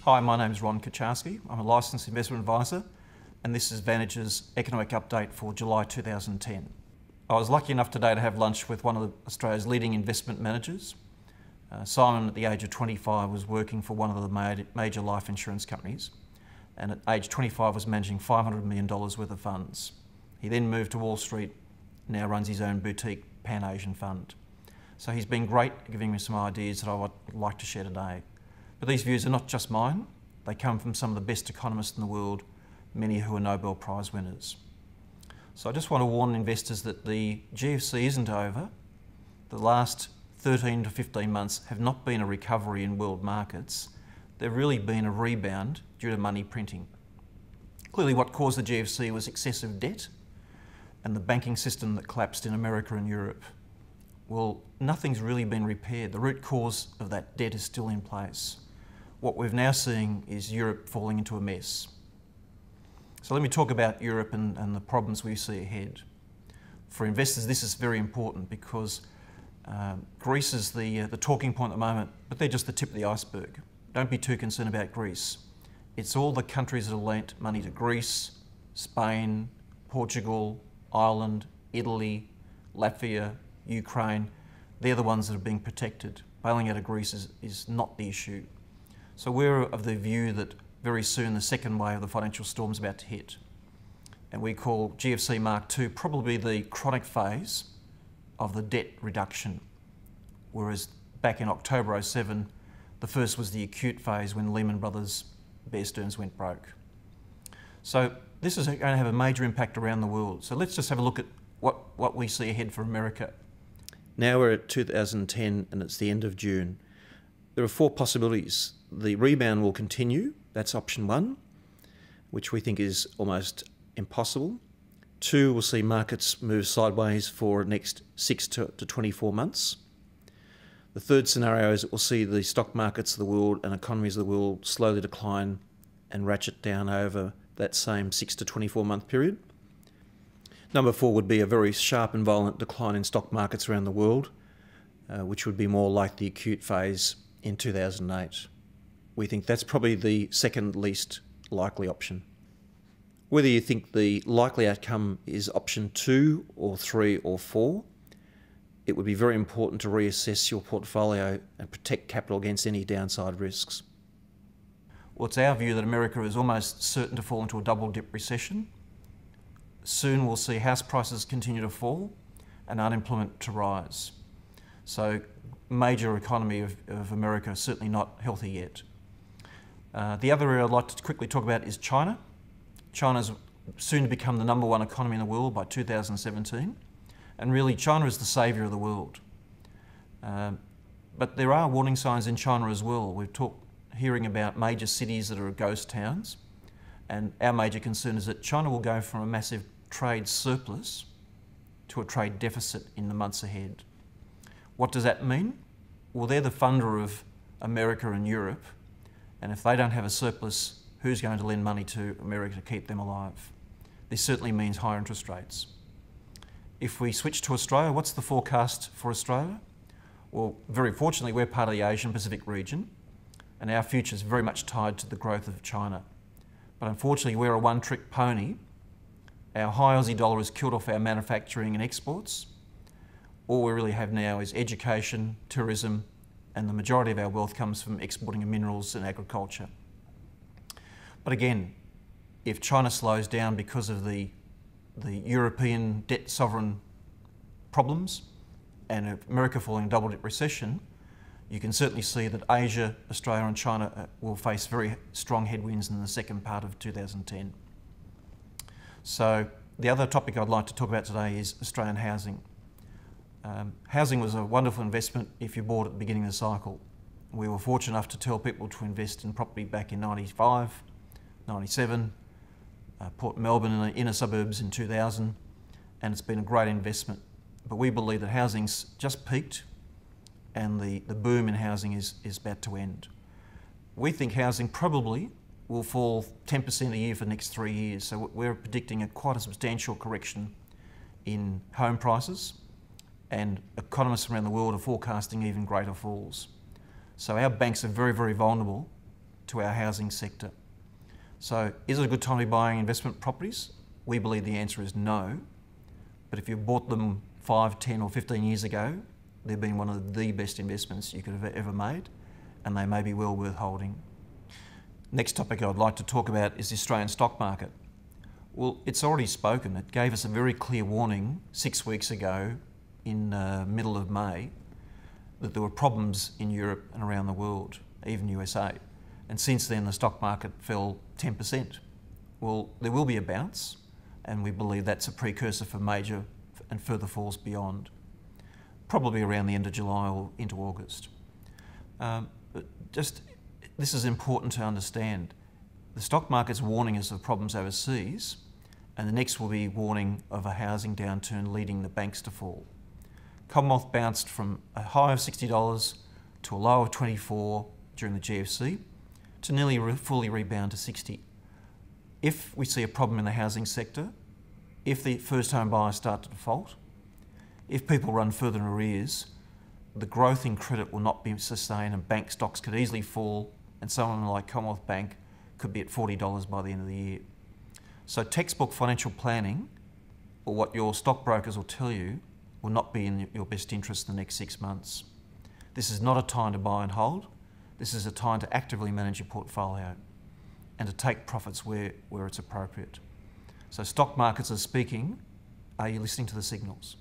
Hi, my name is Kucharski. I'm a licensed investment advisor, and this is Vantage's economic update for July 2010. I was lucky enough today to have lunch with one of Australia's leading investment managers. Simon, at the age of 25, was working for one of the major life insurance companies, and at age 25 was managing $500 million worth of funds. He then moved to Wall Street, now runs his own boutique Pan-Asian fund. So he's been great at giving me some ideas that I would like to share today. But these views are not just mine. They come from some of the best economists in the world, many who are Nobel Prize winners. So I just want to warn investors that the GFC isn't over. The last 13 to 15 months have not been a recovery in world markets. They've really been a rebound due to money printing. Clearly what caused the GFC was excessive debt and the banking system that collapsed in America and Europe. Well, nothing's really been repaired. The root cause of that debt is still in place. What we're now seeing is Europe falling into a mess. So let me talk about Europe and the problems we see ahead. For investors, this is very important because Greece is the talking point at the moment, but they're just the tip of the iceberg. Don't be too concerned about Greece. It's all the countries that have lent money to Greece, Spain, Portugal, Ireland, Italy, Latvia, Ukraine. They're the ones that are being protected. Bailing out of Greece is not the issue. So we're of the view that very soon the second wave of the financial storm is about to hit. And we call GFC Mark II probably the chronic phase of the debt reduction. Whereas back in October 07, the first was the acute phase when Lehman Brothers, Bear Stearns went broke. So this is going to have a major impact around the world. So let's just have a look at what we see ahead for America. Now we're at 2010 and it's the end of June. There are four possibilities. The rebound will continue, that's option one, which we think is almost impossible. Two, we'll see markets move sideways for the next 6 to 24 months. The third scenario is that we'll see the stock markets of the world and economies of the world slowly decline and ratchet down over that same 6 to 24 month period. Number four would be a very sharp and violent decline in stock markets around the world, which would be more like the acute phase in 2008. We think that's probably the second least likely option. Whether you think the likely outcome is option 2 or 3 or 4, it would be very important to reassess your portfolio and protect capital against any downside risks. Well, it's our view that America is almost certain to fall into a double-dip recession. Soon we'll see house prices continue to fall and unemployment to rise. So major economy of America is certainly not healthy yet. The other area I'd like to quickly talk about is China. China's soon to become the #1 economy in the world by 2017. And really China is the saviour of the world. But there are warning signs in China as well. We've hearing about major cities that are ghost towns. And our major concern is that China will go from a massive trade surplus to a trade deficit in the months ahead. What does that mean? Well, they're the funder of America and Europe, and if they don't have a surplus, who's going to lend money to America to keep them alive? This certainly means higher interest rates. If we switch to Australia, what's the forecast for Australia? Well, very fortunately, we're part of the Asian Pacific region, and our future is very much tied to the growth of China. But unfortunately, we're a one-trick pony. Our high Aussie dollar has killed off our manufacturing and exports. All we really have now is education, tourism, and the majority of our wealth comes from exporting of minerals and agriculture. But again, if China slows down because of the European debt sovereign problems and if America falling in double-dip recession, you can certainly see that Asia, Australia and China will face very strong headwinds in the second part of 2010. So the other topic I'd like to talk about today is Australian housing. Housing was a wonderful investment if you bought at the beginning of the cycle. We were fortunate enough to tell people to invest in property back in 95, 97, Port Melbourne in the inner suburbs in 2000, and it's been a great investment. But we believe that housing's just peaked and the boom in housing is about to end. We think housing probably will fall 10% a year for the next 3 years, so we're predicting quite a substantial correction in home prices, and economists around the world are forecasting even greater falls. So our banks are very, very vulnerable to our housing sector. So is it a good time to be buying investment properties? We believe the answer is no. But if you bought them 5, 10 or 15 years ago, they've been one of the best investments you could have ever made, and they may be well worth holding. Next topic I'd like to talk about is the Australian stock market. Well, it's already spoken. It gave us a very clear warning 6 weeks ago in middle of May that there were problems in Europe and around the world, even USA. And since then the stock market fell 10%. Well, there will be a bounce, and we believe that's a precursor for major and further falls beyond, probably around the end of July or into August. This is important to understand. The stock market's warning us of problems overseas, and the next will be warning of a housing downturn leading the banks to fall. Commonwealth bounced from a high of $60 to a low of 24 during the GFC to nearly fully rebound to 60. If we see a problem in the housing sector, if the first home buyers start to default, if people run further in arrears, the growth in credit will not be sustained and bank stocks could easily fall, and someone like Commonwealth Bank could be at $40 by the end of the year. So textbook financial planning, or what your stockbrokers will tell you, will not be in your best interest in the next 6 months. This is not a time to buy and hold. This is a time to actively manage your portfolio and to take profits where it's appropriate. So stock markets are speaking. Are you listening to the signals?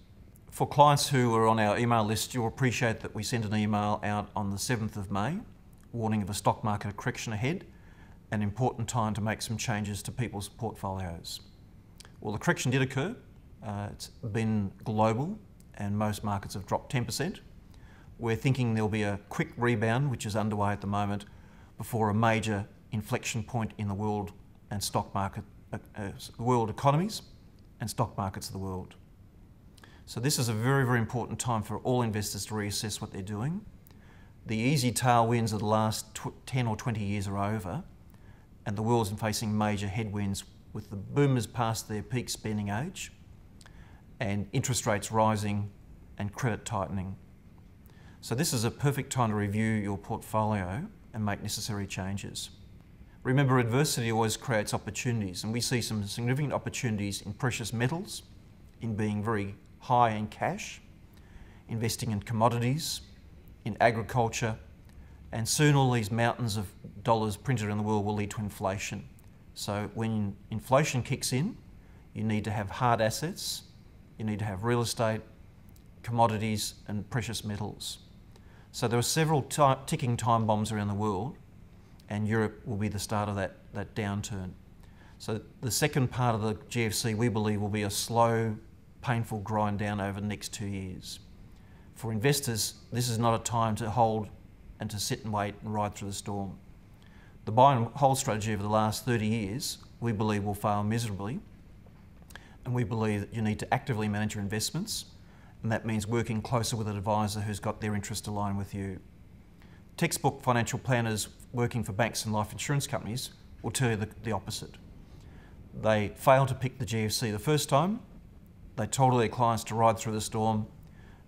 For clients who are on our email list, you'll appreciate that we sent an email out on the 7th of May, warning of a stock market correction ahead, an important time to make some changes to people's portfolios. Well, the correction did occur. It's been global and most markets have dropped 10%. We're thinking there'll be a quick rebound, which is underway at the moment, before a major inflection point in the world and stock market, world economies and stock markets of the world. So this is a very, very important time for all investors to reassess what they're doing. The easy tailwinds of the last 10 or 20 years are over, and the world's facing major headwinds with the boomers past their peak spending age and interest rates rising and credit tightening. So this is a perfect time to review your portfolio and make necessary changes. Remember, adversity always creates opportunities, and we see some significant opportunities in precious metals, in being very high in cash, investing in commodities, in agriculture, and soon all these mountains of dollars printed around the world will lead to inflation. So when inflation kicks in, you need to have hard assets, you need to have real estate, commodities and precious metals. So there are several ticking time bombs around the world, and Europe will be the start of that downturn. So the second part of the GFC, we believe, will be a slow, painful grind down over the next 2 years. For investors, this is not a time to hold and to sit and wait and ride through the storm. The buy and hold strategy over the last 30 years, we believe, will fail miserably, and we believe that you need to actively manage your investments, and that means working closer with an advisor who's got their interest aligned with you. Textbook financial planners working for banks and life insurance companies will tell you the opposite. They failed to pick the GFC the first time, they told all their clients to ride through the storm,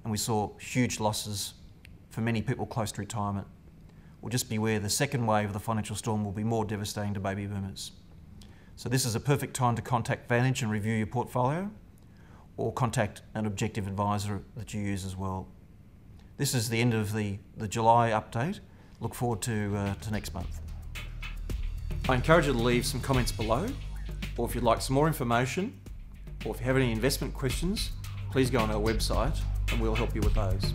and we saw huge losses for many people close to retirement. Well, just beware, the second wave of the financial storm will be more devastating to baby boomers. So this is a perfect time to contact Vantage and review your portfolio, or contact an objective advisor that you use as well. This is the end of the July update. Look forward to next month. I encourage you to leave some comments below, or if you'd like some more information, or if you have any investment questions, please go on our website and we'll help you with those.